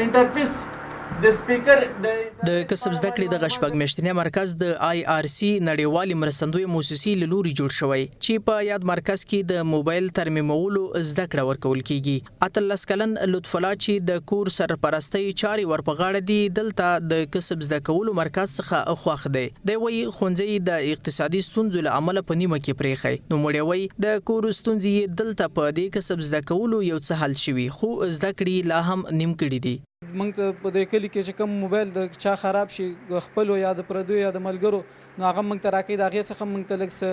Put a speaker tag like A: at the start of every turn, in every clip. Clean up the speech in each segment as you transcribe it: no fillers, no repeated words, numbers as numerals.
A: انټرفیس د سپیکر
B: د کسب زده کړې د شپږ میاشتنی مرکز د IRC نړیوالې مرستندویه موسسې له لوري جوړ شوی چې په یاد مرکز کې د موبایل ترمیمولو زده کړه ورکول کیږي. 18 کلن لطف الله چې د کور سرپرستۍ چارې ورپغاړه دي دلته د کسب زده کولو مرکز څخه خوښ دی. د وی خونځي د اقتصادي ستونزو له امله په نیمه کې پریخي نو مړوي د کور ستونزې دلته په دې کسب زده کولو یو څه حل شوي خو زده کړې لا هم نیم کړي دي.
C: موږ ته په دې کلي کې چې کوم موبایل د چا خراب شي خپل یا د پردو یا د ملګرو نو هغه موږ ته راکړي د هغې څخه موږ ته لږ څه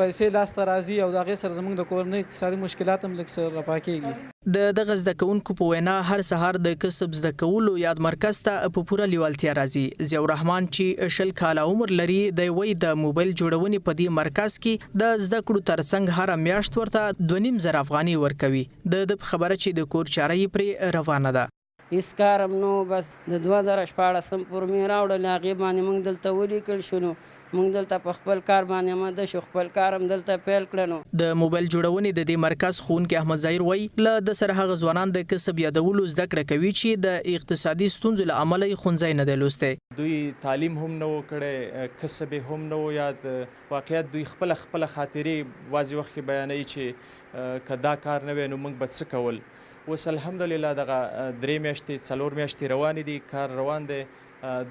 C: پیسې لاسته راځي او د هغې سره زموږ د کورنۍ اقتصادي مشکلات هم لږ څه رفع کېږي.
B: د دغه زده کوونکو په وینا هر سهار د کسب زده کولو یاد مرکز ته په پوره لیوالتیا راځي. ضیاء الرحمن چې 20 کاله عمر لري د وی د موبایل جوړونې په دې مرکز کې د زده کړو ترڅنګ هر میاشت ورته 2.5 افغانۍ ورکوي. د خبره چې د کور چاره یې پرې روانه ده.
D: هیڅ کارم نو بس د 2014 پورې مې راوړل هغې باندې موږ دلته ولیکل شو نو موږ دلته په خپل کار باندې مده شو خپل کارم دلته پیل کړنو.
B: د موبایل جوړونې د دې مرکز ښوونکی احمد ظاهر وایي له د سره هغه ځوانان د کسب یادولو زده کړه کوي چې د اقتصادي ستونزو له امله یې ښوونځی نه دی لوستی.
E: دوی تعلیم هم نه و کړی کسب هم نه و یاد واقعیت دوی خپل خاطرې بعضې وخت کې بیانوي چې که دا کار نه وی نو موږ به څه کول. اوس الحمدلله دغه 3 میاشتې 4 میاشتې روانې دي کار روان دی.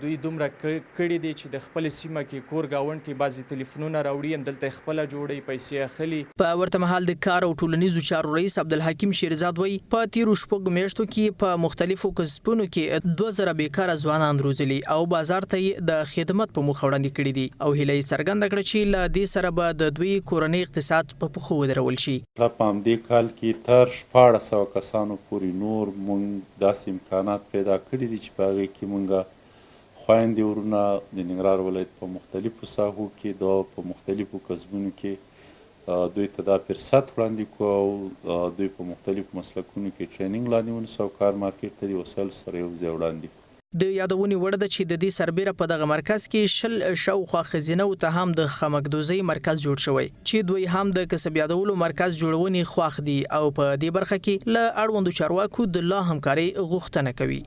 E: دوی دومره کړي دي چې د خپل سیمه کې کور گاوند کې بعضی ټلیفونونه راوړي هم دلته خپل جوړي پیسې اخلي.
B: په ورته مهال د کار او ټولنیزو چارو رئیس عبدالحکیم شیرزاد وایي په تیرو شپږو میاشتو کې په مختلفو کسبونو کې 2000 بیکاره ځوانان روزلي او بازار ته د خدمت په موخه وړاندې کړي دي او هیله یې څرګنده کړه چې له دې سره به د دوی کورنۍ اقتصاد په پښو ودرول شي.
F: په همدې کال کې تر 1400 کسانو پورې نور موږ داسې امکانات پیدا کړي دي چې په هغې کې موږ خویندې ورونه د ننګرهار ولایت په مختلفو ساحو کې په مختلفو کسبونو کې دوی ته دا فرصت وړاندې کړو او دوی په مختلفو مسلکونو کې ټریننګ لاندې ونیسو او کار مارکیټ ته د وسایلو سره یو ځای وړاندې کړو.
B: د یادونې وړ ده چې د دې سربیره په دغه مرکز کې 10 شاوخوا ښځینهو ته هم د خمکدوزۍ مرکز جوړ شوی چې دوی هم د کسب یادولو مرکز جوړونې خواښ دي او په دې برخه کې له اړوندو چارواکو د لا همکارۍ غوښتنه کوي.